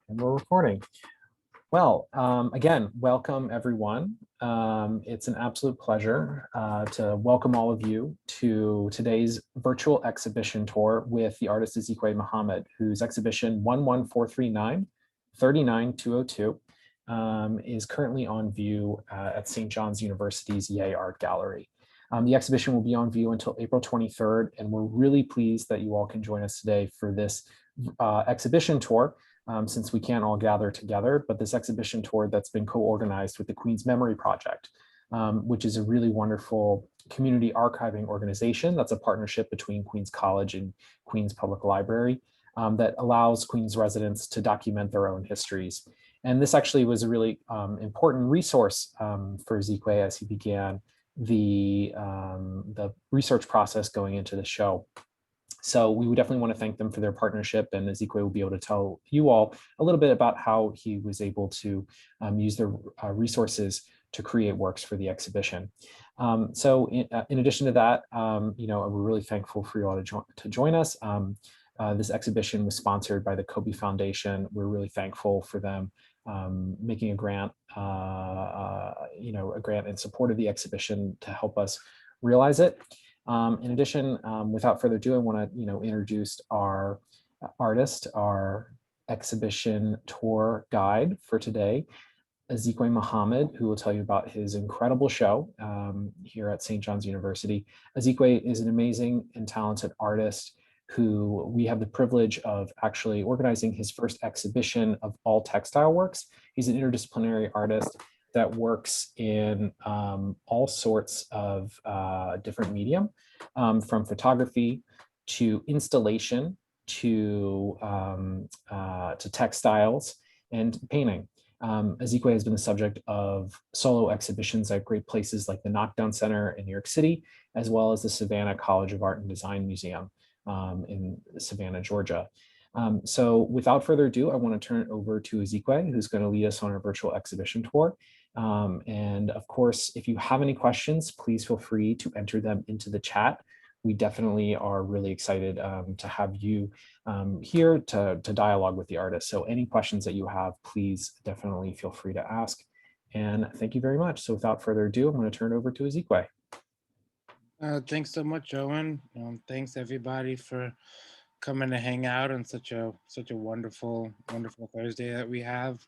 And we're recording. Well, again, welcome everyone. It's an absolute pleasure to welcome all of you to today's virtual exhibition tour with the artist Azikiwe Mohammed, whose exhibition 11439 39202 is currently on view at St. John's University's Yeh Art Gallery. The exhibition will be on view until April 23rd, and we're really pleased that you all can join us today for this exhibition tour, since we can't all gather together, but this exhibition tour that's been co-organized with the Queen's Memory Project, which is a really wonderful community archiving organization that's a partnership between Queen's College and Queen's Public Library that allows Queen's residents to document their own histories. And this actually was a really important resource for Azikiwe as he began the research process going into the show. So we would definitely want to thank them for their partnership, and Azikiwe will be able to tell you all a little bit about how he was able to use their resources to create works for the exhibition. So in addition to that, we're really thankful for you all to join us. This exhibition was sponsored by the Kobe Foundation. We're really thankful for them making a grant, a grant in support of the exhibition to help us realize it. In addition, without further ado, I want to introduce our artist, our exhibition tour guide for today, Azikiwe Mohammed, who will tell you about his incredible show here at St. John's University. Azikiwe is an amazing and talented artist who we have the privilege of actually organizing his first exhibition of all textile works. He's an interdisciplinary artist that works in all sorts of different medium, from photography to installation to textiles and painting. Azikiwe has been the subject of solo exhibitions at great places like the Knockdown Center in New York City, as well as the Savannah College of Art and Design Museum in Savannah, Georgia. So without further ado, I want to turn it over to Azikiwe, who's going to lead us on our virtual exhibition tour. And of course, if you have any questions, please feel free to enter them into the chat. We definitely are really excited to have you here to dialogue with the artist. So any questions that you have, please definitely feel free to ask. And thank you very much. So without further ado, I'm going to turn it over to Azikiwe. Thanks so much, Owen. Thanks everybody for coming to hang out on such a wonderful Thursday that we have.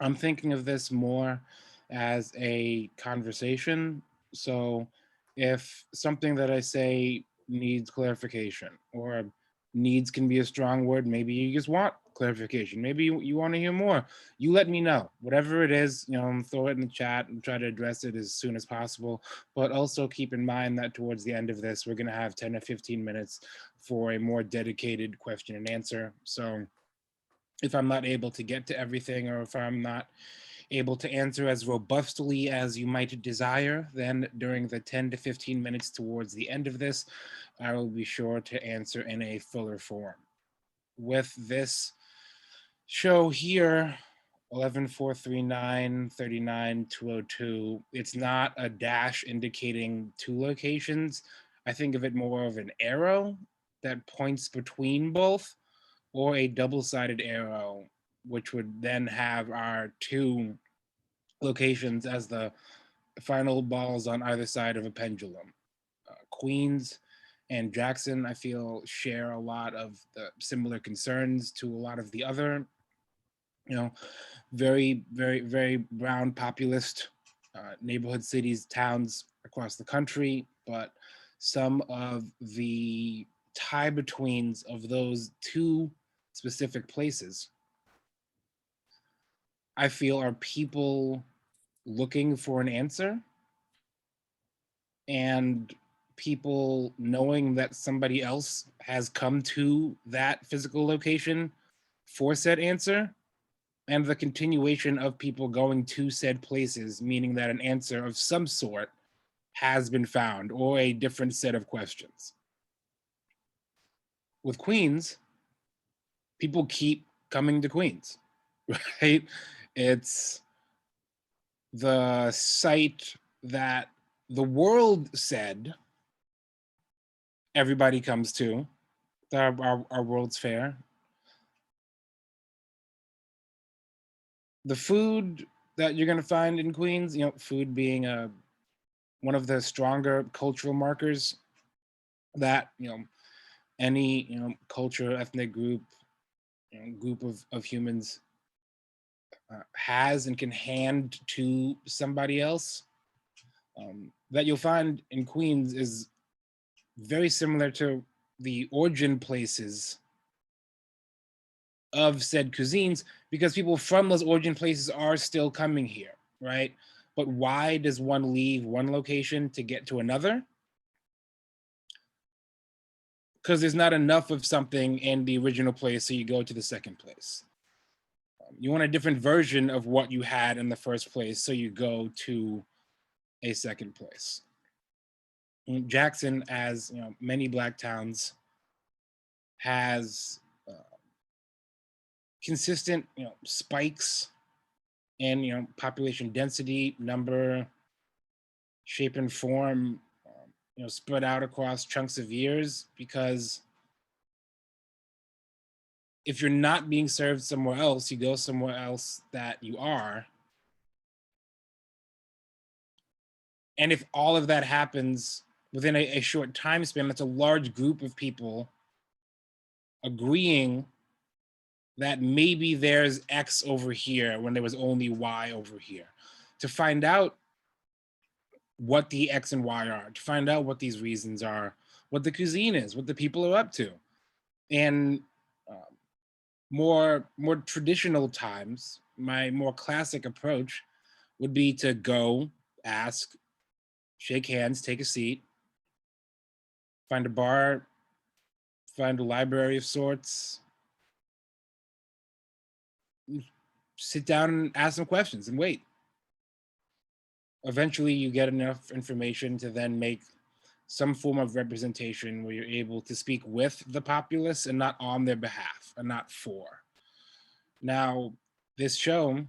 I'm thinking of this more as a conversation. So if something that I say needs clarification, or needs can be a strong word, maybe you just want clarification, maybe you want to hear more, you let me know. Whatever it is, throw it in the chat and try to address it as soon as possible. But also keep in mind that towards the end of this, we're going to have 10 to 15 minutes for a more dedicated question and answer. So if I'm not able to get to everything, or if I'm not able to answer as robustly as you might desire, then during the 10 to 15 minutes towards the end of this, I will be sure to answer in a fuller form. With this show here, 11439-39202, it's not a dash indicating two locations. I think of it more of an arrow that points between both, or a double-sided arrow, which would then have our two locations as the final balls on either side of a pendulum. Queens and Jackson, I feel, share a lot of the similar concerns to a lot of the other, very, very, very brown populist neighborhood cities, towns across the country, but some of the tie-betweens of those two specific places, I feel, are people looking for an answer, and people knowing that somebody else has come to that physical location for said answer, and the continuation of people going to said places, meaning that an answer of some sort has been found, or a different set of questions. With Queens, people keep coming to Queens, right? It's the site that the world said everybody comes to, our World's Fair. The food that you're going to find in Queens, food being one of the stronger cultural markers that any culture, ethnic group, group of humans has and can hand to somebody else. That you'll find in Queens is very similar to the origin places of said cuisines, because people from those origin places are still coming here, right? But why does one leave one location to get to another? Because there's not enough of something in the original place, so you go to the second place. You want a different version of what you had in the first place, so you go to a second place. Jackson, as many Black towns, has consistent spikes in population density, number, shape, and form, spread out across chunks of years, because if you're not being served somewhere else, you go somewhere else that you are. And if all of that happens within a short time span, that's a large group of people agreeing that maybe there's X over here when there was only Y over here. To find out what the X and Y are, to find out what these reasons are, what the cuisine is, what the people are up to. And more traditional times, my more classic approach would be to go, ask, shake hands, take a seat, find a bar, find a library of sorts, sit down and ask some questions and wait. Eventually you get enough information to then make some form of representation where you're able to speak with the populace and not on their behalf and not for. Now, this show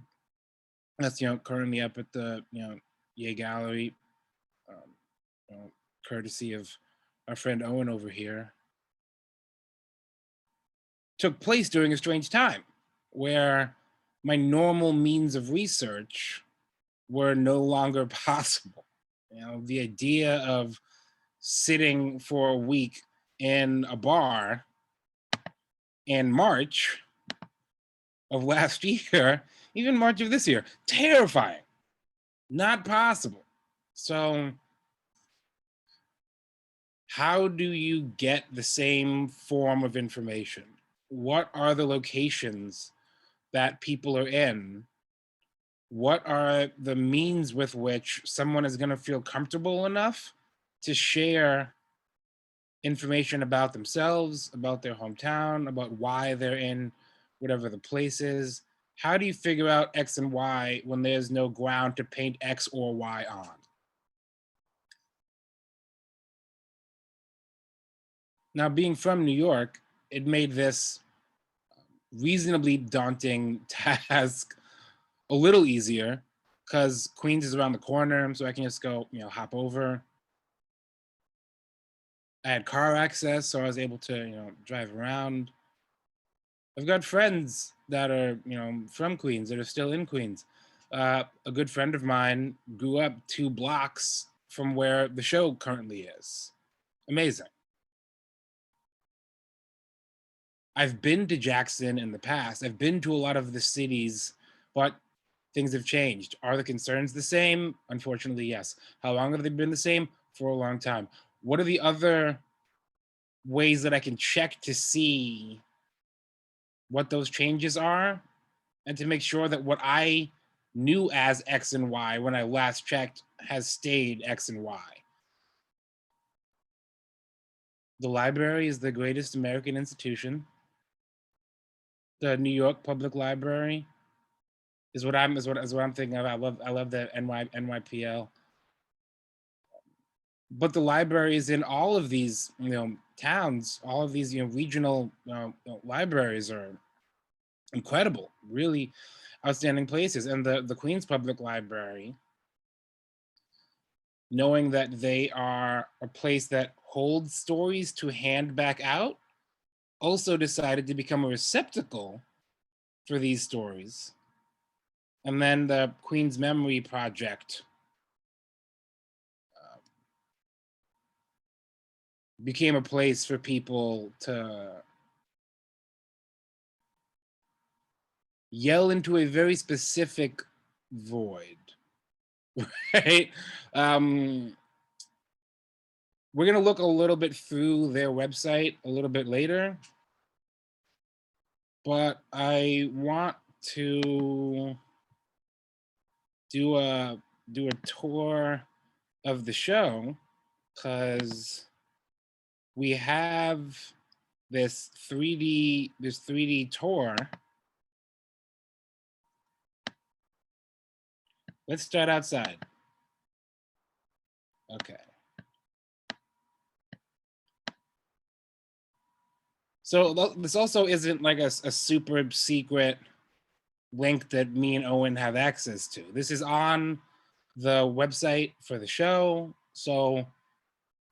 that's currently up at the Yay Gallery, courtesy of our friend Owen over here, took place during a strange time where my normal means of research were no longer possible. The idea of sitting for a week in a bar in March of last year, even March of this year, terrifying, not possible. So how do you get the same form of information? What are the locations that people are in? What are the means with which someone is going to feel comfortable enough to share information about themselves, about their hometown, about why they're in whatever the place is? How do you figure out X and Y when there's no ground to paint X or Y on? Now, being from New York, it made this reasonably daunting task a little easier, because Queens is around the corner, so I can just go, hop over. I had car access, so I was able to, drive around. I've got friends that are, from Queens, that are still in Queens. A good friend of mine grew up 2 blocks from where the show currently is. Amazing. I've been to Jackson in the past. I've been to a lot of the cities, but things have changed. Are the concerns the same? Unfortunately, yes. How long have they been the same? For a long time. What are the other ways that I can check to see what those changes are, and to make sure that what I knew as X and Y when I last checked has stayed X and Y? The library is the greatest American institution. The New York Public Library is what I'm thinking of. I love the NYPL. But the libraries in all of these towns, all of these regional libraries are incredible, really outstanding places. And the Queens Public Library, knowing that they are a place that holds stories to hand back out, also decided to become a receptacle for these stories And then the Queen's Memory Project became a place for people to yell into a very specific void, right? We're going to look a little bit through their website a little bit later, but I want to do a tour of the show because we have this 3D tour. Let's start outside. Okay. So this also isn't like a super secret link that me and Owen have access to. This is on the website for the show, so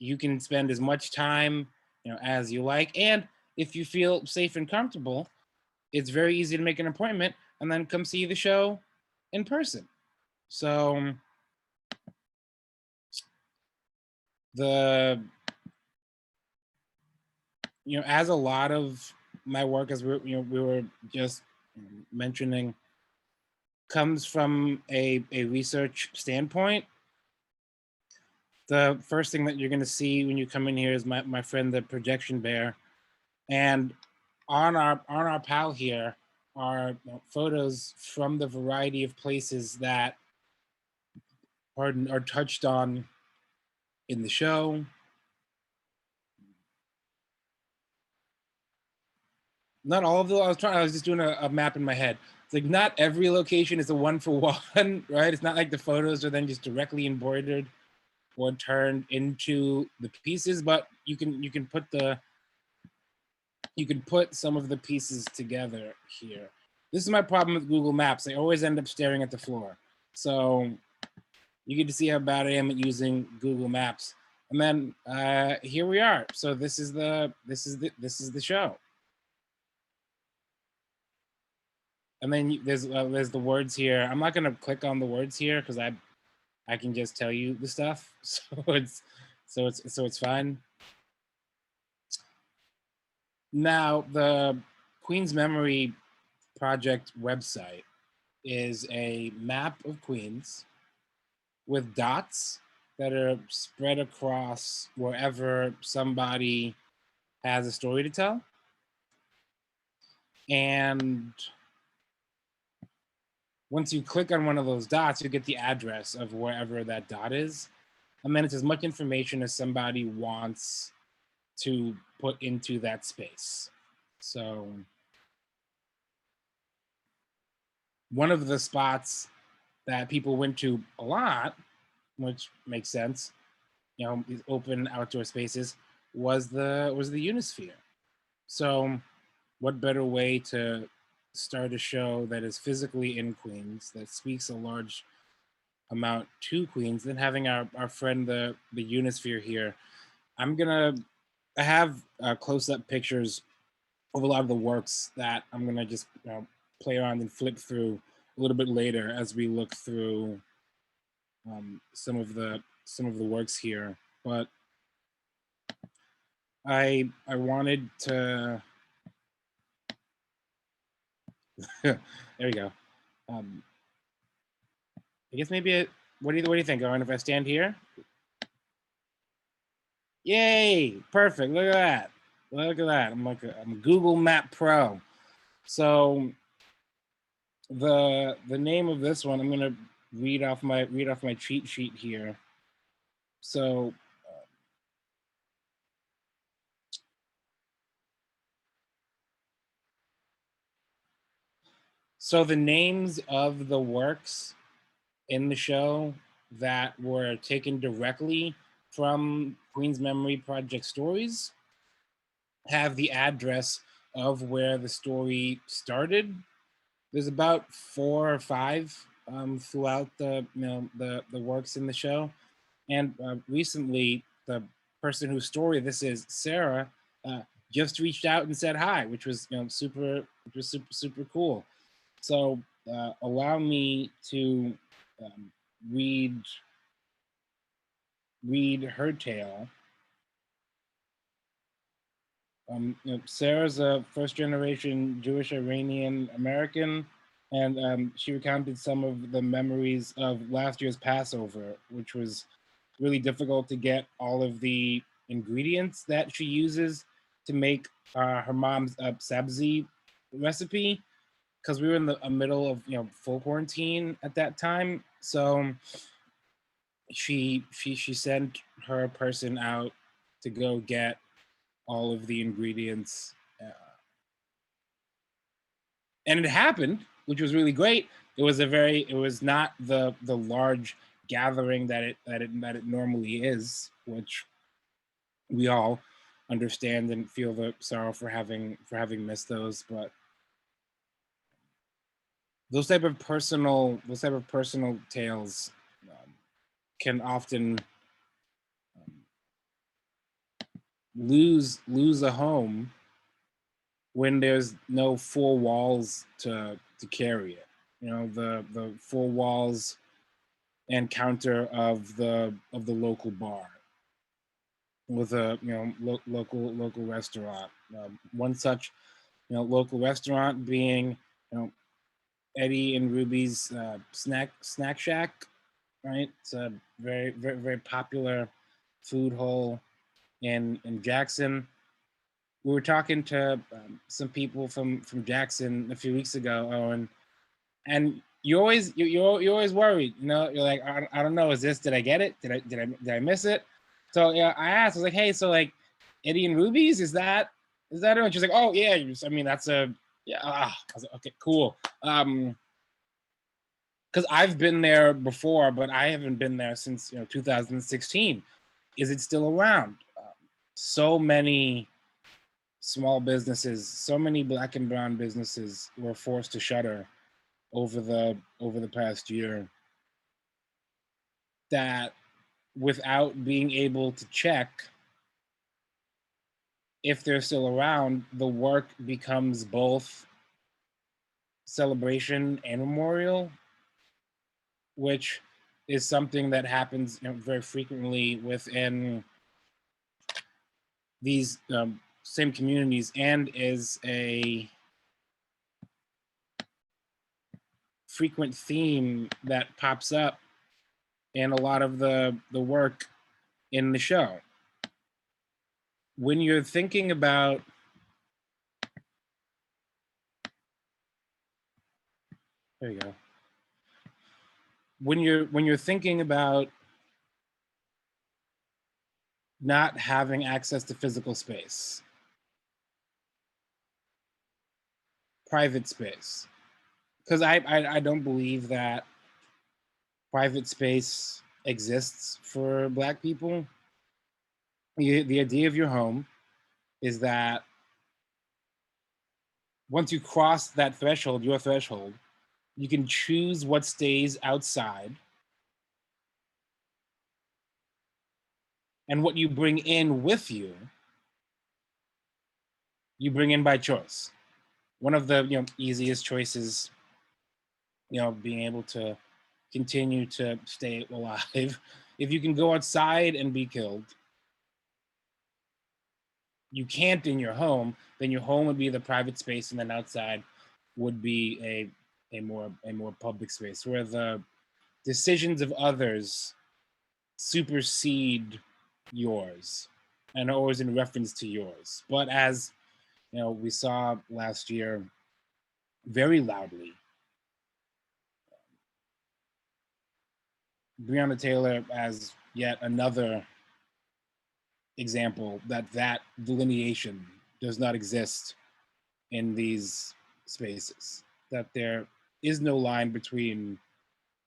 you can spend as much time, as you like. And if you feel safe and comfortable, it's very easy to make an appointment and then come see the show in person. So as a lot of my work, as we were just mentioning, comes from a research standpoint. The first thing that you're going to see when you come in here is my friend, the projection bear. And on our pal here are photos from the variety of places that are touched on in the show. Not all of them. I was just doing a map in my head. It's like not every location is a one for one, right? It's not like the photos are then just directly embroidered or turned into the pieces, but you can put some of the pieces together here. This is my problem with Google Maps. I always end up staring at the floor. So you get to see how bad I am at using Google Maps. And then here we are. So this is the show. And then there's the words here. I'm not gonna click on the words here because I can just tell you the stuff. So it's fine. Now the Queen's Memory Project website is a map of Queens with dots that are spread across wherever somebody has a story to tell. And once you click on one of those dots, you get the address of wherever that dot is. And then it's as much information as somebody wants to put into that space. So one of the spots that people went to a lot, which makes sense, these open outdoor spaces, was the Unisphere. So what better way to start a show that is physically in Queens, that speaks a large amount to Queens, than having our friend the Unisphere here. I have close-up pictures of a lot of the works that I'm gonna just play around and flip through a little bit later as we look through some of the works here. But I wanted to there we go. I guess maybe what do you think, Owen? If I stand here? Yay! Perfect. Look at that. Look at that. I'm a Google Map Pro. So the name of this one, I'm gonna read off my cheat sheet here. So the names of the works in the show that were taken directly from Queen's Memory Project stories have the address of where the story started. There's about 4 or 5 throughout the works in the show, and recently the person whose story this is, Sarah, just reached out and said hi, which was super cool. So allow me to um, read her tale. Sarah's a first-generation Jewish Iranian American, and she recounted some of the memories of last year's Passover, which was really difficult to get all of the ingredients that she uses to make her mom's sabzi recipe, because we were in the middle of full quarantine at that time. So she sent her person out to go get all of the ingredients, and it happened, which was really great. It was not the large gathering that it normally is, which we all understand and feel the sorrow for having missed those. But those type of personal tales can often lose a home when there's no four walls to carry it. The four walls and counter of the local bar with a local restaurant. One such local restaurant being Eddie and Ruby's snack shack, right? It's a very popular food hole in Jackson. We were talking to some people from Jackson a few weeks ago, Owen, and you're always worried. You're like, I don't know, did I get it? Did I miss it? So yeah, I asked. I was like, hey, so like Eddie and Ruby's, is that it? And she's like, oh yeah, I mean that's a yeah. I was like, okay, cool. Because I've been there before, but I haven't been there since 2016. Is it still around? So many small businesses, so many Black and brown businesses were forced to shutter over the past year, that without being able to check if they're still around, the work becomes both celebration and memorial, which is something that happens very frequently within these same communities, and is a frequent theme that pops up in a lot of the work in the show. When you're thinking about there you go. When you're thinking about not having access to physical space, private space, because I don't believe that private space exists for Black people. The idea of your home is that once you cross that threshold, your threshold, you can choose what stays outside and what you bring in with you, you bring in by choice. One of the easiest choices, being able to continue to stay alive. If you can go outside and be killed, you can't in your home, then your home would be the private space, and then outside would be a more public space where the decisions of others supersede yours and are always in reference to yours. But as we saw last year very loudly, Breonna Taylor as yet another example that delineation does not exist in these spaces, that there is no line between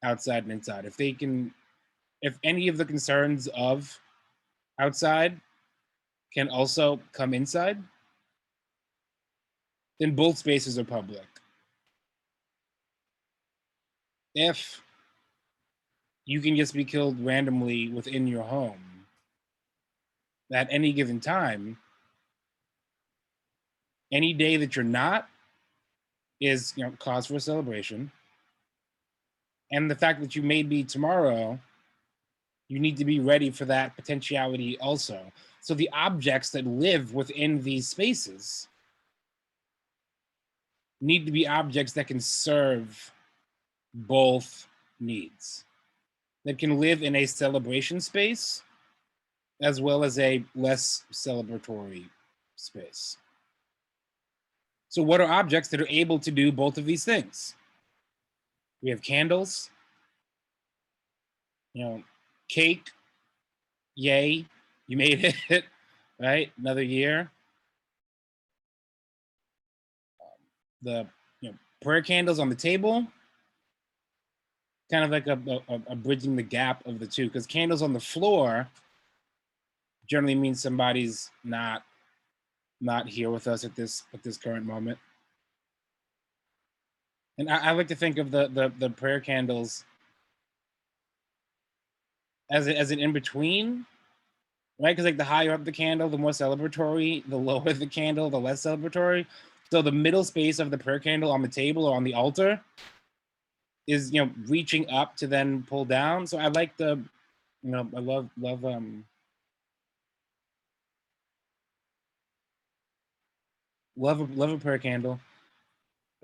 outside and inside. If any of the concerns of outside can also come inside, then both spaces are public. If you can just be killed randomly within your home at any given time, any day that you're not is cause for a celebration. And the fact that you may be tomorrow, you need to be ready for that potentiality also. So the objects that live within these spaces need to be objects that can serve both needs, that can live in a celebration space as well as a less celebratory space. So what are objects that are able to do both of these things? We have candles, cake, yay, you made it, right? Another year. The prayer candles on the table, kind of like a bridging the gap of the two, because candles on the floor generally means somebody's not here with us at this current moment. And I like to think of the prayer candles as an in between, right? Because like the higher up the candle, the more celebratory. The lower the candle, the less celebratory. So the middle space of the prayer candle on the table or on the altar is reaching up to then pull down. So I like I love a prayer candle.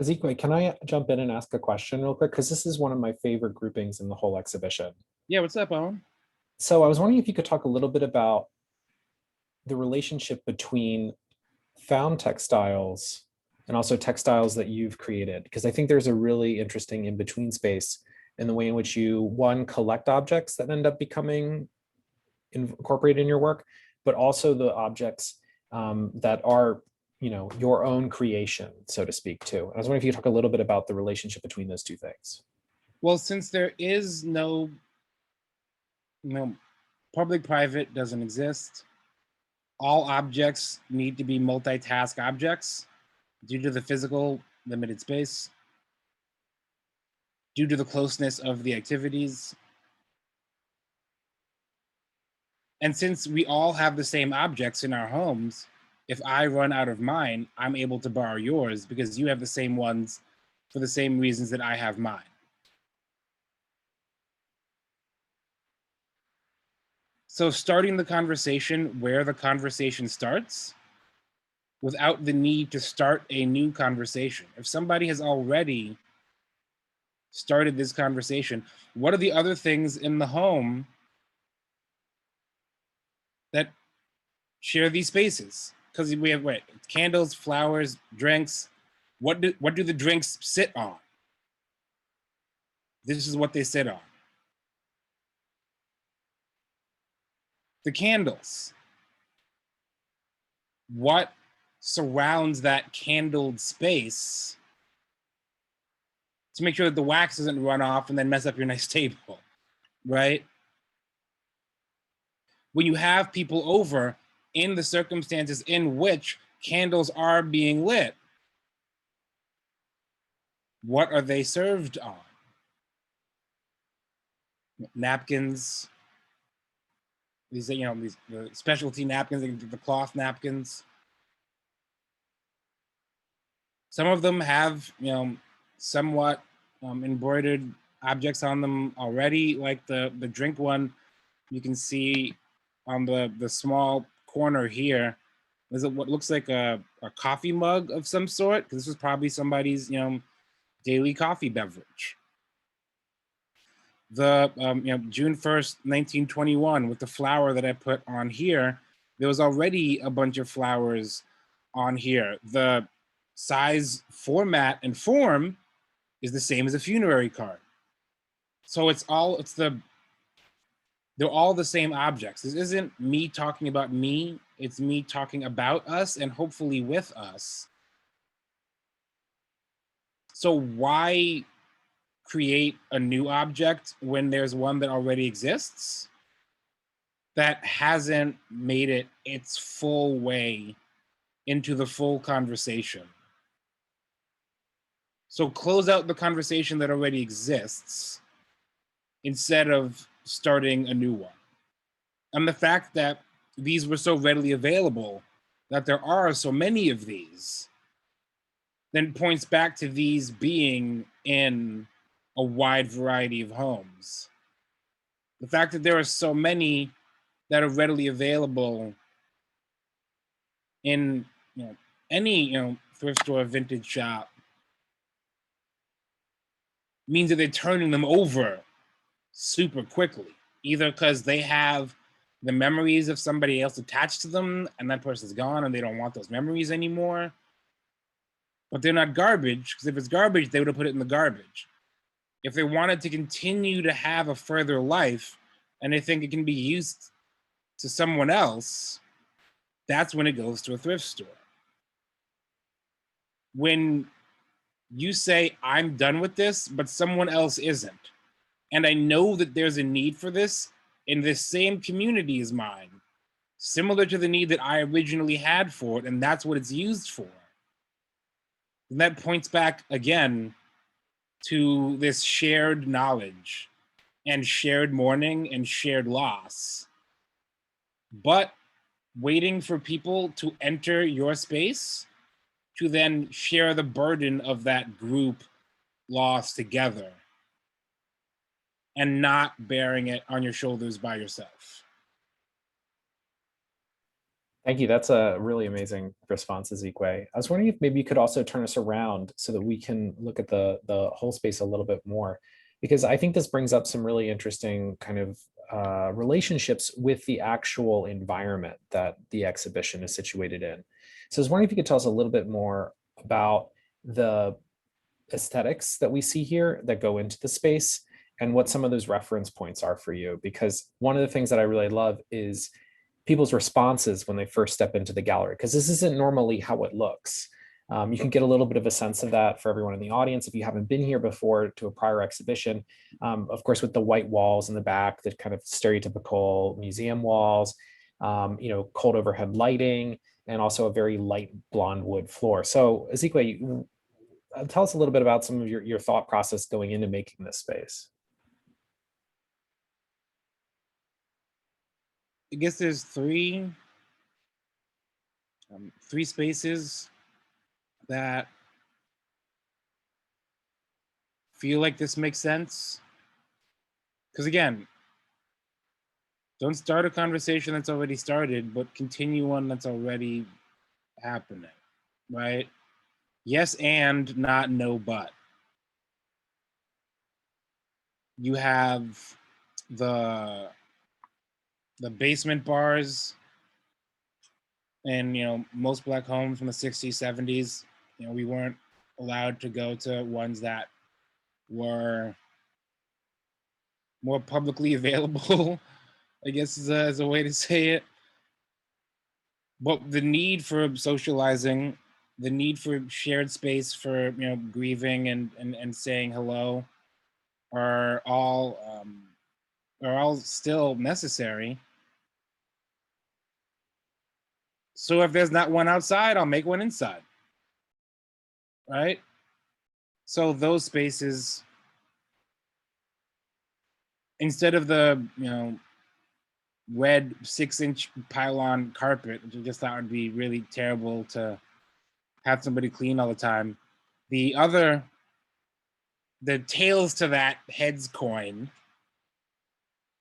Azikiwe, can I jump in and ask a question real quick? Because this is one of my favorite groupings in the whole exhibition. Yeah, what's up, Owen? So I was wondering if you could talk a little bit about the relationship between found textiles and also textiles that you've created, because I think there's a really interesting in-between space in the way in which you, one, collect objects that end up becoming incorporated in your work, but also the objects that are your own creation, so to speak, too. And I was wondering if you could talk a little bit about the relationship between those two things. Well, since there is no, public-private doesn't exist, all objects need to be multitask objects due to the physical limited space, due to the closeness of the activities. And since we all have the same objects in our homes, if I run out of mine, I'm able to borrow yours because you have the same ones for the same reasons that I have mine. So starting the conversation where the conversation starts without the need to start a new conversation. If somebody has already started this conversation, what are the other things in the home that share these spaces? Because we have candles, flowers, drinks. What do the drinks sit on? This is what they sit on. The candles. What surrounds that candled space to make sure that the wax doesn't run off and then mess up your nice table, right? When you have people over in the circumstances in which candles are being lit, what are they served on? Napkins, these these specialty napkins, the cloth napkins. Some of them have somewhat embroidered objects on them already, like the drink one. You can see on the small corner here, there's what looks like a coffee mug of some sort, because this was probably somebody's daily coffee beverage. The June 1st, 1921, with the flower that I put on here, there was already a bunch of flowers on here. The size, format, and form is the same as a funerary card. So they're all the same objects. This isn't me talking about me, it's me talking about us and hopefully with us. So why create a new object when there's one that already exists that hasn't made it its full way into the full conversation? So close out the conversation that already exists instead of starting a new one. And the fact that these were so readily available, that there are so many of these, then points back to these being in a wide variety of homes. The fact that there are so many that are readily available in any thrift store, vintage shop, means that they're turning them over super quickly, either because they have the memories of somebody else attached to them and that person's gone and they don't want those memories anymore, but they're not garbage, because if it's garbage they would have put it in the garbage. If they wanted to continue to have a further life and they think it can be used to someone else, that's when it goes to a thrift store. When you say, I'm done with this, but someone else isn't, and I know that there's a need for this in this same community as mine, similar to the need that I originally had for it, and that's what it's used for. And that points back again to this shared knowledge and shared mourning and shared loss. But waiting for people to enter your space to then share the burden of that group loss together and not bearing it on your shoulders by yourself. Thank you. That's a really amazing response, Azikiwe. I was wondering if maybe you could also turn us around so that we can look at the whole space a little bit more, because I think this brings up some really interesting kind of relationships with the actual environment that the exhibition is situated in. So I was wondering if you could tell us a little bit more about the aesthetics that we see here that go into the space and what some of those reference points are for you. Because one of the things that I really love is people's responses when they first step into the gallery, because this isn't normally how it looks. You can get a little bit of a sense of that for everyone in the audience if you haven't been here before to a prior exhibition. Of course, with the white walls in the back, the kind of stereotypical museum walls, cold overhead lighting, and also a very light blonde wood floor. So Azikiwe, tell us a little bit about some of your thought process going into making this space. I guess there's three spaces that feel like this makes sense. Because again, don't start a conversation that's already started, but continue one that's already happening, right? Yes, and not no, but. You have the basement bars and most Black homes from the 60s, 70s. We weren't allowed to go to ones that were more publicly available, I guess is a way to say it. But the need for socializing, the need for shared space for grieving and saying hello are all still necessary. So if there's not one outside, I'll make one inside, right? So those spaces, instead of the red 6-inch pylon carpet, which I just thought would be really terrible to have somebody clean all the time, the tails to that heads coin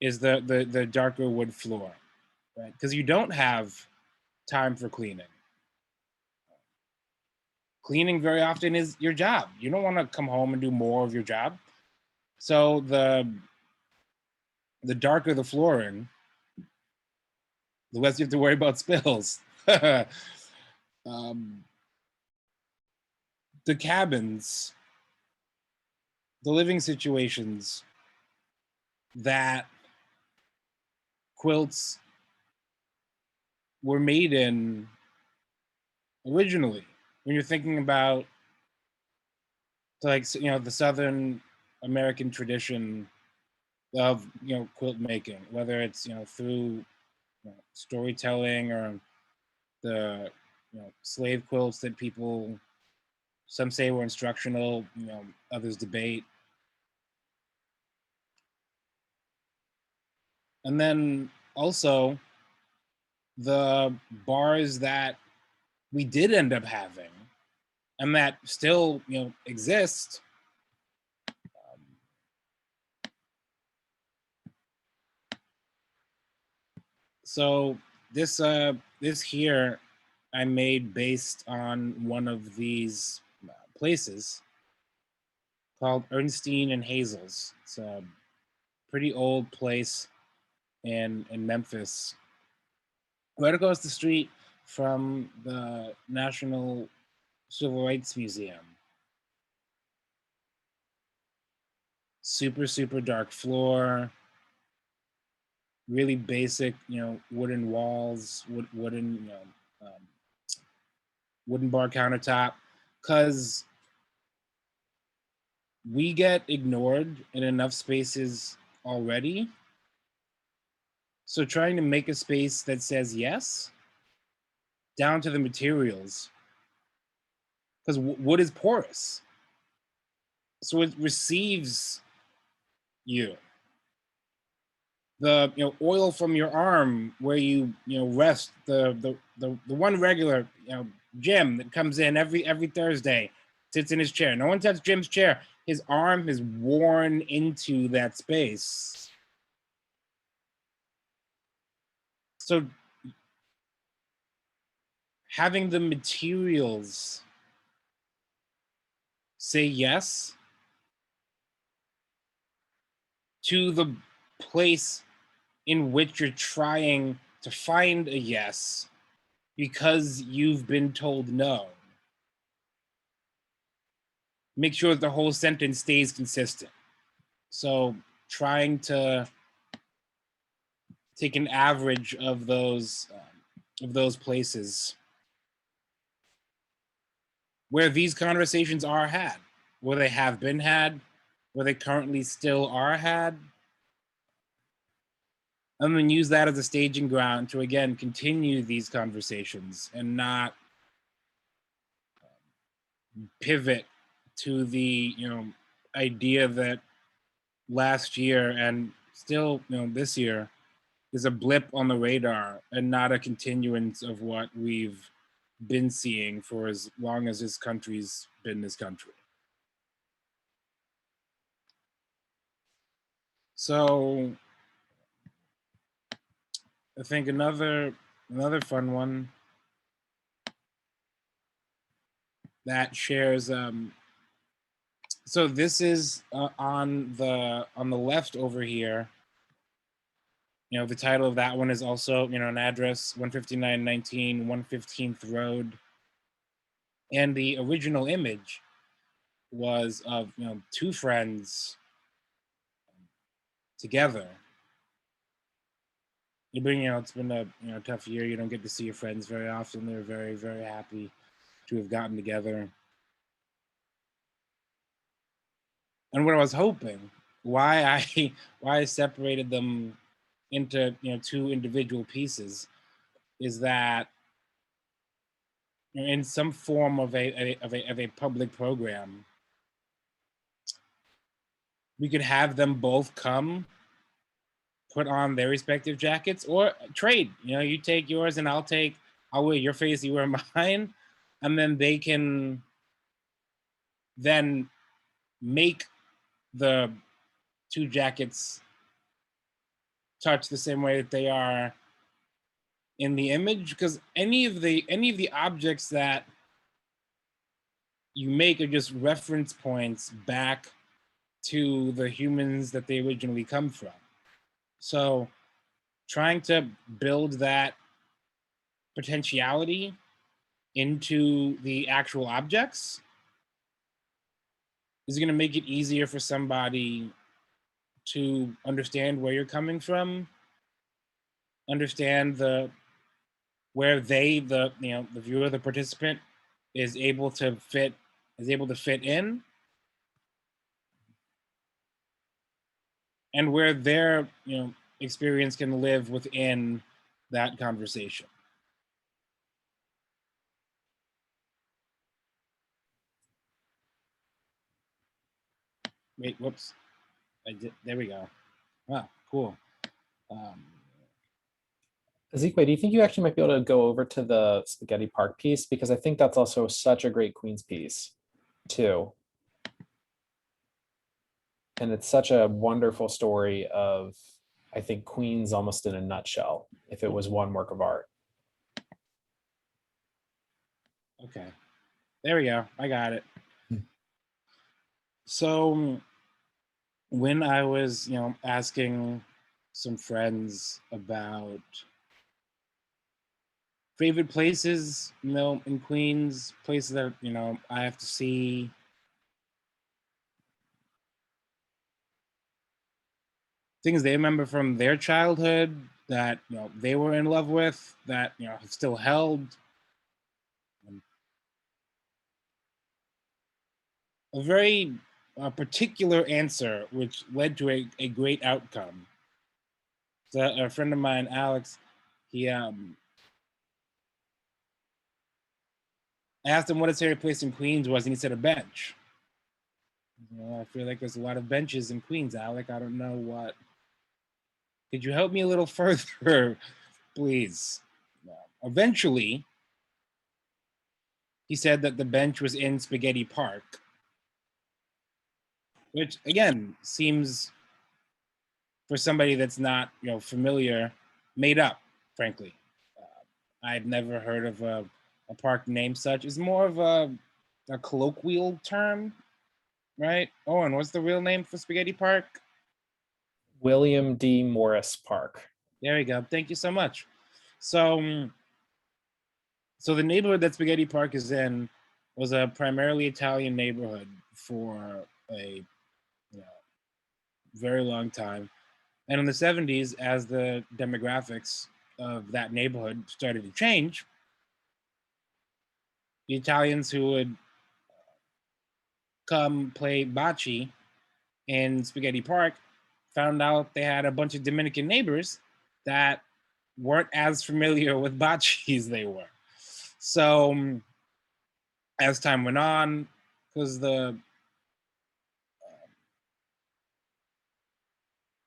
is the darker wood floor, right? Because you don't have time for cleaning. Cleaning very often is your job. You don't want to come home and do more of your job. So the darker the flooring, the less you have to worry about spills. The cabins, the living situations that quilts were made in originally, when you're thinking about the Southern American tradition of quilt making, whether it's through storytelling or the slave quilts that people, some say were instructional, others debate. And then also the bars that we did end up having and that still exist So this here I made based on one of these places called Ernstine and Hazel's. It's a pretty old place in Memphis, right across the street from the National Civil Rights Museum. Super, super dark floor, really basic, wooden walls, wooden bar countertop, because we get ignored in enough spaces already. So trying to make a space that says yes, down to the materials, because wood is porous, so it receives you. The oil from your arm where you rest, the one regular Jim that comes in every Thursday, sits in his chair. No one touched Jim's chair. His arm is worn into that space. So having the materials say yes to the place in which you're trying to find a yes because you've been told no. Make sure that the whole sentence stays consistent. So trying to take an average of those places where these conversations are had, where they have been had, where they currently still are had, and then use that as a staging ground to again continue these conversations and not pivot to the idea that last year and still this year is a blip on the radar and not a continuance of what we've been seeing for as long as this country's been this country. So I think another fun one that shares so this is on the left over here. The title of that one is also an address, 15919 115th Road, and the original image was of two friends together. It's been a tough year. You don't get to see your friends very often. They're very, very happy to have gotten together. And what I was hoping, why I separated them into two individual pieces, is that in some form of a public program, we could have them both come, put on their respective jackets, or trade. You take yours and I'll wear your face, you wear mine, and then they can then make the two jackets touch the same way that they are in the image, because any of the objects that you make are just reference points back to the humans that they originally come from. So trying to build that potentiality into the actual objects is going to make it easier for somebody to understand where you're coming from, understand where the viewer, the participant, is able to fit in, and where their experience can live within that conversation. Wait, whoops. There we go. Ah, cool. Azikiwe, do you think you actually might be able to go over to the Spaghetti Park piece? Because I think that's also such a great Queens piece too. And it's such a wonderful story of I think, Queens almost in a nutshell, if it was one work of art. Okay, there we go. I got it. Hmm. So when I was, asking some friends about favorite places, in Queens, places that, I have to see, things they remember from their childhood that, they were in love with, that, have still held. A very particular answer, which led to a great outcome. So a friend of mine, Alex, he I asked him what his favorite place in Queens was, and he said a bench. I feel like there's a lot of benches in Queens, Alec. I don't know what. Could you help me a little further, please? Eventually, he said that the bench was in Spaghetti Park, which again seems, for somebody that's not familiar, made up. Frankly, I'd never heard of a park named such. It's more of a colloquial term, right? Oh, and what's the real name for Spaghetti Park? William D. Morris Park. There we go. Thank you so much. So, so the neighborhood that Spaghetti Park is in was a primarily Italian neighborhood for a very long time. And in the 70s, as the demographics of that neighborhood started to change, the Italians who would come play bocce in Spaghetti Park found out they had a bunch of Dominican neighbors that weren't as familiar with bocce as they were. So as time went on, because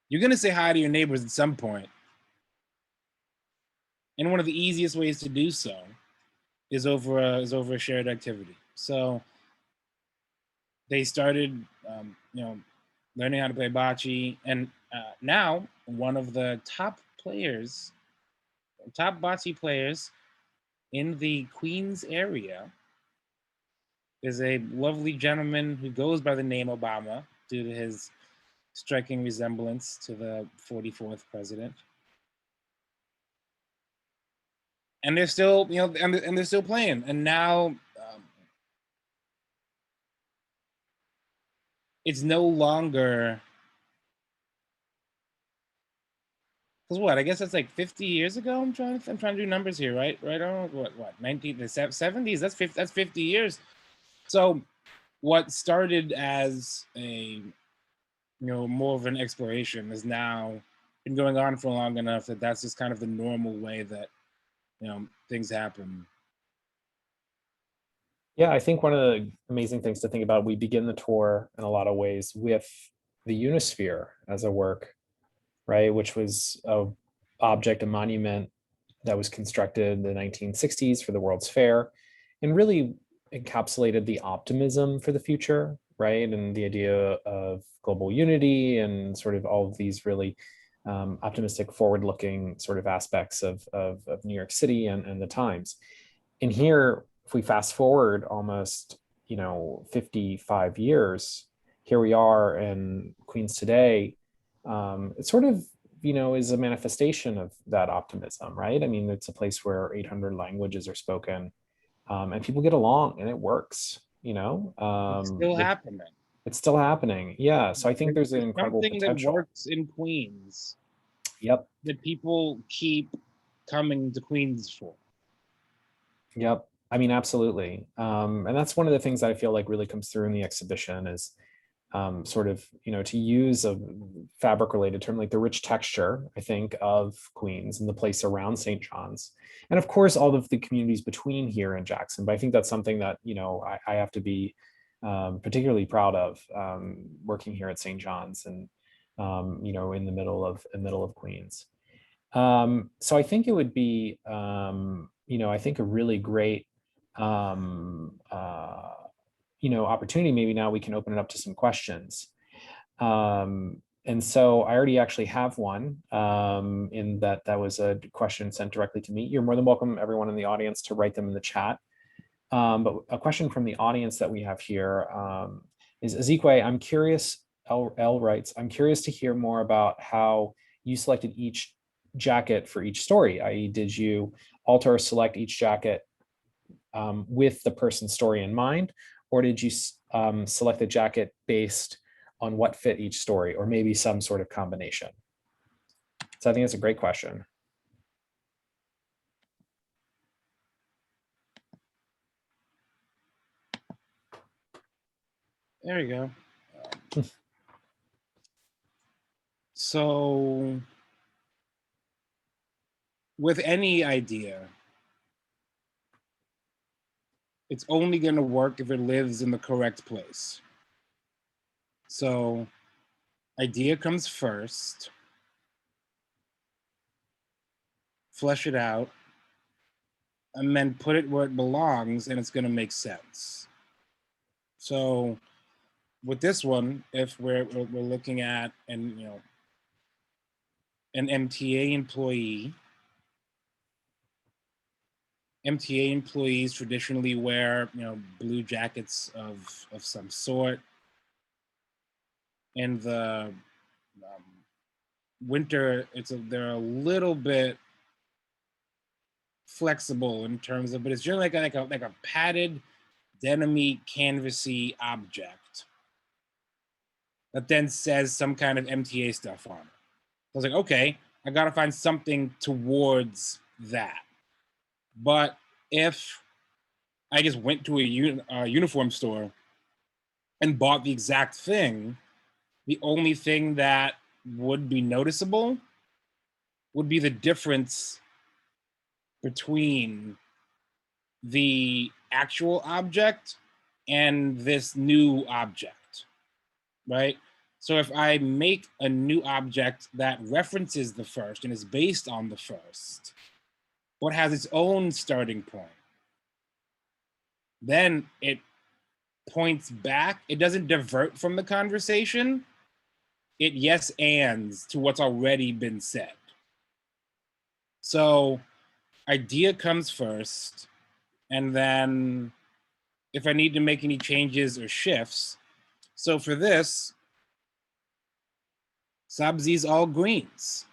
you're gonna say hi to your neighbors at some point, and one of the easiest ways to do so is over a shared activity. So they started, learning how to play bocce, and now one of the top bocce players in the Queens area is a lovely gentleman who goes by the name Obama due to his striking resemblance to the 44th president. And they're still, and they're still playing. And now it's no longer, because what? I guess that's like 50 years ago. I'm trying to do numbers here, right? Right on what 70s? That's 50 years. So what started as a more of an exploration has now been going on for long enough that that's just kind of the normal way that things happen. Yeah, I think one of the amazing things to think about, we begin the tour in a lot of ways with the Unisphere as a work, right? Which was a object, a monument that was constructed in the 1960s for the World's Fair and really encapsulated the optimism for the future, right? And the idea of global unity and sort of all of these really optimistic, forward-looking sort of aspects of New York City and the times. And here, if we fast forward almost 55 years, here we are in Queens today. It sort of is a manifestation of that optimism, right? I mean, it's a place where 800 languages are spoken, and people get along, and it works. It's still happening. It's still happening. Yeah. So I think there's an incredible something potential. that works in Queens. Yep. That people keep coming to Queens for. Yep. I mean, absolutely. And that's one of the things that I feel like really comes through in the exhibition is sort of, to use a fabric related term, like the rich texture, I think, of Queens and the place around St. John's. And of course, all of the communities between here and Jackson. But I think that's something that, I have to be particularly proud of working here at St. John's and, in the middle of Queens. So I think it would be, I think a really great, opportunity. Maybe now we can open it up to some questions. And so I already actually have one in that was a question sent directly to me. You're more than welcome, everyone in the audience, to write them in the chat. But a question from the audience that we have here is Azikiwe, I'm curious, L writes, I'm curious to hear more about how you selected each jacket for each story, i.e. did you alter or select each jacket with the person's story in mind, or did you select the jacket based on what fit each story, or maybe some sort of combination? So I think it's a great question. There you go. So with any idea, it's only going to work if it lives in the correct place. So idea comes first, flesh it out, and then put it where it belongs, and it's going to make sense. So with this one, if we're looking at an MTA employee, MTA employees traditionally wear blue jackets of some sort. In the winter, they're a little bit flexible in terms of, but it's generally like a padded, denim-y, canvasy object that then says some kind of MTA stuff on it. So I was like, okay, I gotta find something towards that. But if I just went to a uniform store and bought the exact thing, the only thing that would be noticeable would be the difference between the actual object and this new object, right? So if I make a new object that references the first and is based on the first, but has its own starting point, then it points back. It doesn't divert from the conversation. It yes ands to what's already been said. So idea comes first, and then if I need to make any changes or shifts. So for this, Sabzi's all greens.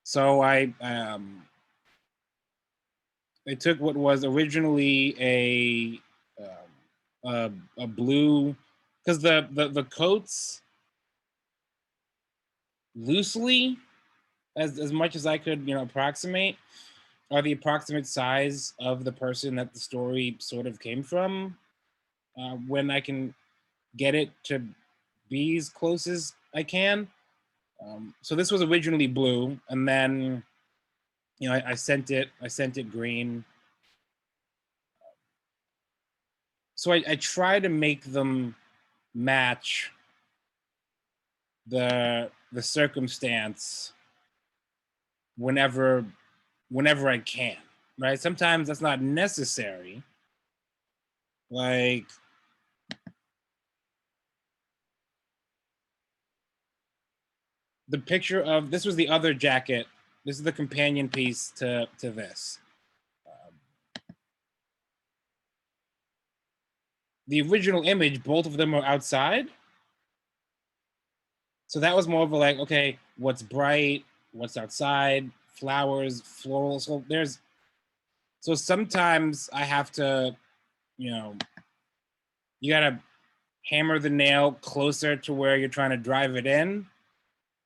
So I took what was originally a blue, because the coats loosely, as much as I could approximate, are the approximate size of the person that the story sort of came from. When I can get it to be as close as I can. So this was originally blue, and then I sent it green. So I try to make them match the circumstance whenever I can, right? Sometimes that's not necessary. Like the picture of this was the other jacket. This is the companion piece to this. The original image, both of them are outside. So that was more of a like, okay, what's bright, what's outside, flowers, florals. So sometimes I have to, you gotta hammer the nail closer to where you're trying to drive it in.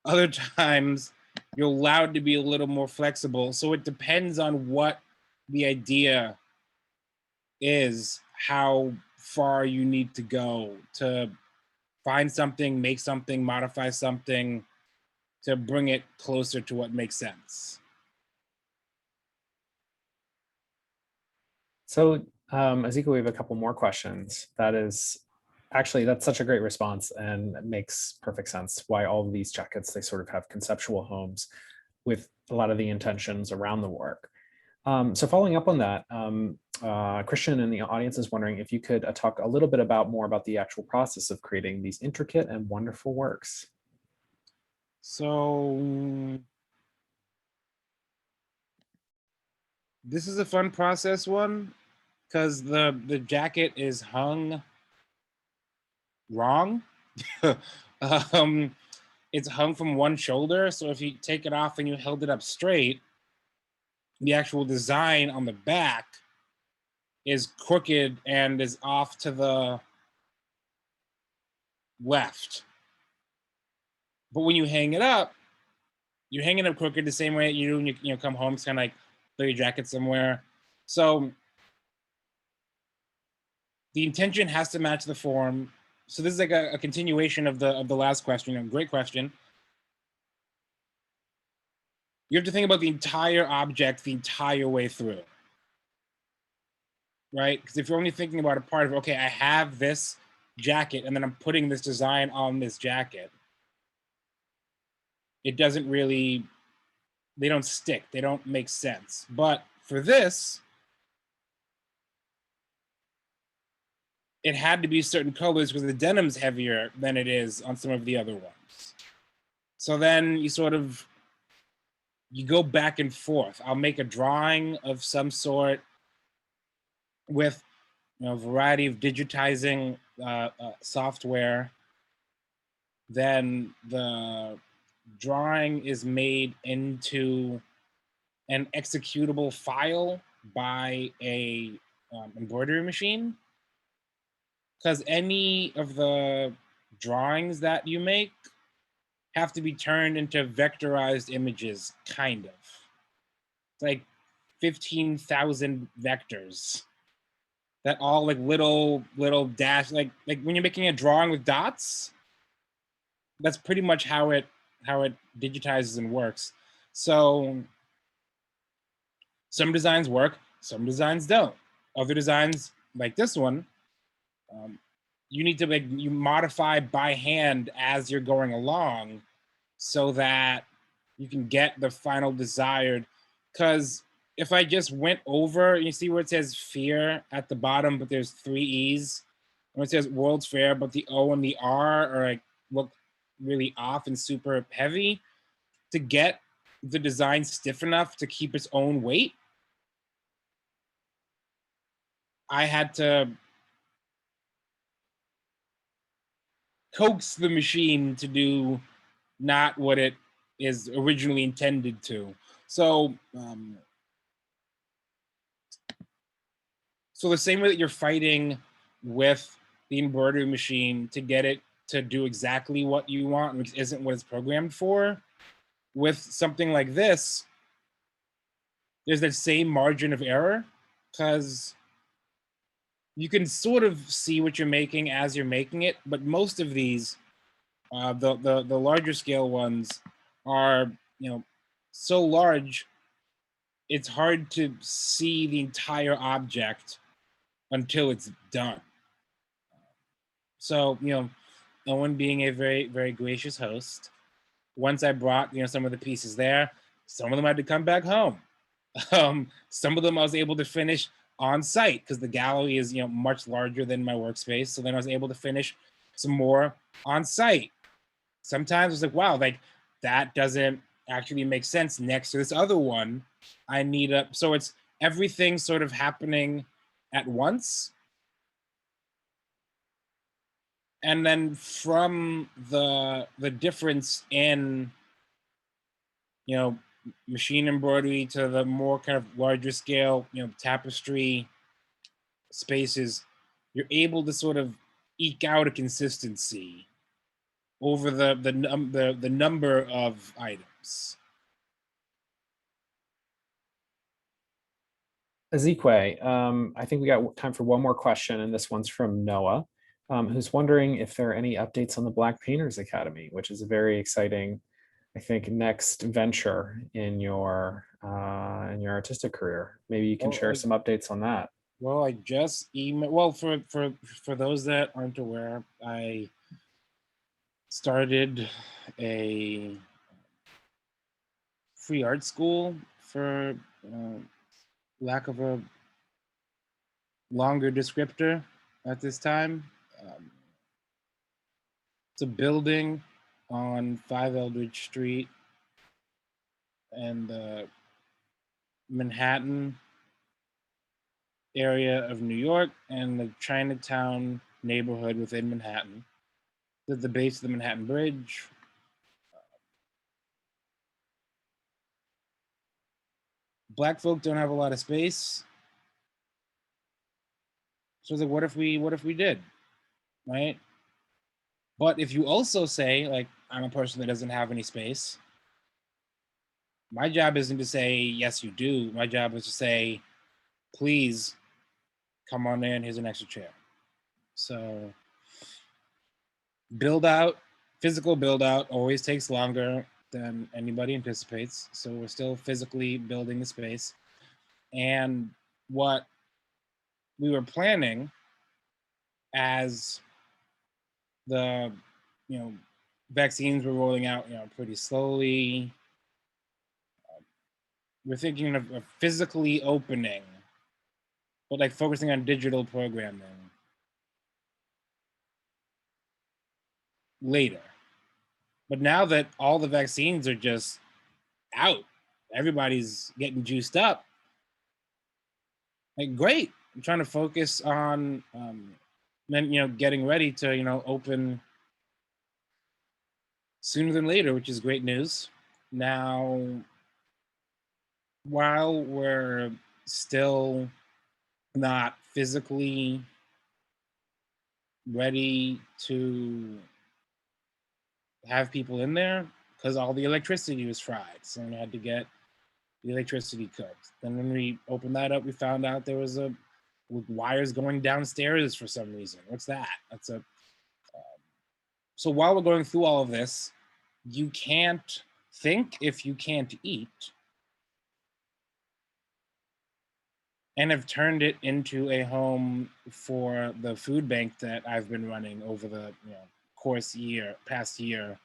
Other times you're allowed to be a little more flexible. So it depends on what the idea is, how far you need to go to find something, make something, modify something to bring it closer to what makes sense. So Azikiwe, we have a couple more questions. That's such a great response, and it makes perfect sense why all of these jackets, they sort of have conceptual homes with a lot of the intentions around the work. So following up on that, Christian in the audience is wondering if you could talk a little bit more about the actual process of creating these intricate and wonderful works. So this is a fun process one because the jacket is hung wrong. It's hung from one shoulder. So if you take it off and you held it up straight, the actual design on the back is crooked and is off to the left. But when you hang it up, you're hanging up crooked the same way you do when you come home. It's kind of like throw your jacket somewhere. So the intention has to match the form. So this is like a continuation of the last question. A great question. You have to think about the entire object the entire way through, right? Because if you're only thinking about a part of, okay, I have this jacket and then I'm putting this design on this jacket, it doesn't really, they don't stick, they don't make sense. But for this, it had to be certain colors because the denim's heavier than it is on some of the other ones. So then you go back and forth. I'll make a drawing of some sort with a variety of digitizing software. Then the drawing is made into an executable file by a embroidery machine, because any of the drawings that you make have to be turned into vectorized images, kind of. It's like 15,000 vectors that all like little dash, like when you're making a drawing with dots, that's pretty much how it digitizes and works. So some designs work, some designs don't. Other designs, like this one, you need to you modify by hand as you're going along so that you can get the final desired. Because if I just went over, you see where it says fear at the bottom, but there's 3 E's. And it says World's Fair, but the O and the R are like look really off and super heavy. To get the design stiff enough to keep its own weight, I had to coax the machine to do not what it is originally intended to. So, so the same way that you're fighting with the embroidery machine to get it to do exactly what you want, which isn't what it's programmed for, with something like this, there's that same margin of error, because you can sort of see what you're making as you're making it, but most of these, the larger scale ones, are so large, it's hard to see the entire object until it's done. So Owen being a very, very gracious host, once I brought some of the pieces there, some of them had to come back home. Some of them I was able to finish on site because the gallery is much larger than my workspace. So then I was able to finish some more on site. Sometimes it's like, wow, like that doesn't actually make sense next to this other one. I need a, so it's everything sort of happening at once. And then from the difference in machine embroidery to the more kind of larger scale tapestry spaces, you're able to sort of eke out a consistency over the number of items. Azikiwe, I think we got time for one more question, and this one's from Noah, who's wondering if there are any updates on the Black Painters Academy, which is a very exciting, I think, next venture in your artistic career. Maybe you can share some updates on that. Well, I just emailed. Well, for those that aren't aware, I started a free art school for lack of a longer descriptor at this time. Um, it's a building on 5 Eldridge Street and the Manhattan area of New York and the Chinatown neighborhood within Manhattan. At the base of the Manhattan Bridge. Black folk don't have a lot of space. So it's like, what if we did? Right? But if you also say, like, I'm a person that doesn't have any space, my job isn't to say, yes, you do. My job is to say, please come on in, here's an extra chair. So build out, physical build out always takes longer than anybody anticipates. So we're still physically building the space. And what we were planning as the vaccines were rolling out pretty slowly, we're thinking of physically opening, but like focusing on digital programming later. But now that all the vaccines are just out, everybody's getting juiced up, like, great. I'm trying to focus on then getting ready to open sooner than later, which is great news. Now, while we're still not physically ready to have people in there, because all the electricity was fried, so we had to get the electricity cooked. Then when we opened that up, we found out there was wires going downstairs for some reason. What's that? That's a so while we're going through all of this, you can't think if you can't eat, and have turned it into a home for the food bank that I've been running over the past year,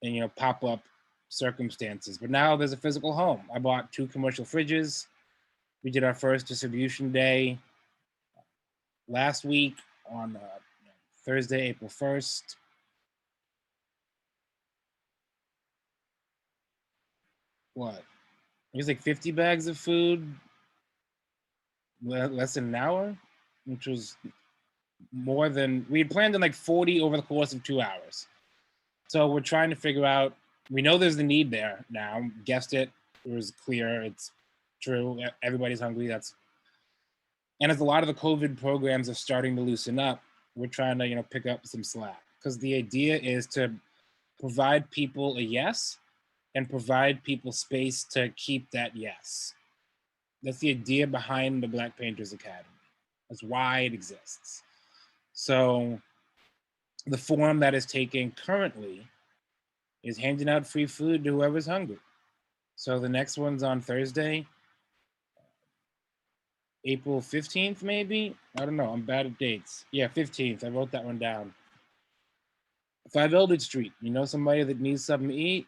and pop up circumstances. But now there's a physical home. I bought 2 commercial fridges. We did our first distribution day last week on Thursday, April 1st. What? It was like 50 bags of food, less than an hour, which was more than we had planned on, like 40 over the course of 2 hours. So we're trying to figure out, we know there's the need there now. Guessed it. It was clear. It's true. Everybody's hungry. And as a lot of the COVID programs are starting to loosen up, we're trying to, pick up some slack, because the idea is to provide people a yes and provide people space to keep that yes. That's the idea behind the Black Painters Academy. That's why it exists. So the form that is taking currently is handing out free food to whoever's hungry. So the next one's on Thursday, April 15th, maybe? I don't know. I'm bad at dates. Yeah, 15th. I wrote that one down. 5 Eldridge Street. You know somebody that needs something to eat?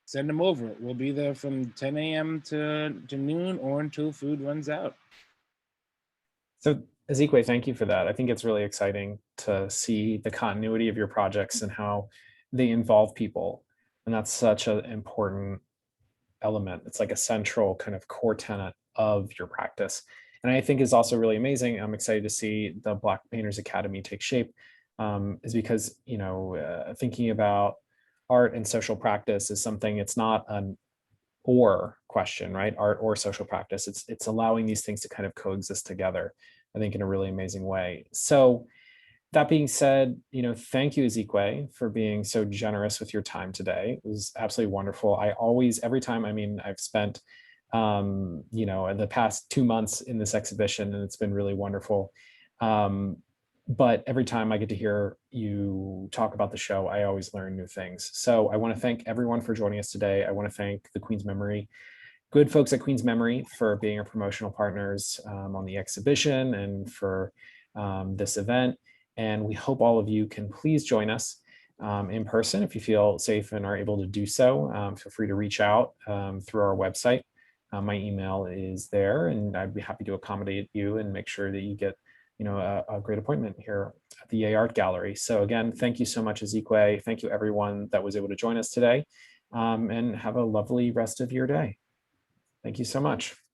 Send them over. We'll be there from 10 a.m. to noon or until food runs out. So Azikiwe, thank you for that. I think it's really exciting to see the continuity of your projects and how they involve people. And that's such an important element. It's like a central kind of core tenet of your practice. And I think is also really amazing. I'm excited to see the Black Painters Academy take shape, is because, thinking about art and social practice is something, it's not an or question, right? Art or social practice. It's allowing these things to kind of coexist together, I think, in a really amazing way. So that being said, thank you, Azikiwe, for being so generous with your time today. It was absolutely wonderful. Every time, I've spent, the past 2 months in this exhibition, and it's been really wonderful. But every time I get to hear you talk about the show, I always learn new things. So I want to thank everyone for joining us today. I want to thank the Queen's Memory, good folks at Queen's Memory, for being our promotional partners on the exhibition and for this event. And we hope all of you can please join us in person if you feel safe and are able to do so. Feel free to reach out through our website. my email is there, and I'd be happy to accommodate you and make sure that you get, a great appointment here at the Yay Art Gallery. So again, thank you so much, Azikiwe. Thank you everyone that was able to join us today, and have a lovely rest of your day. Thank you so much.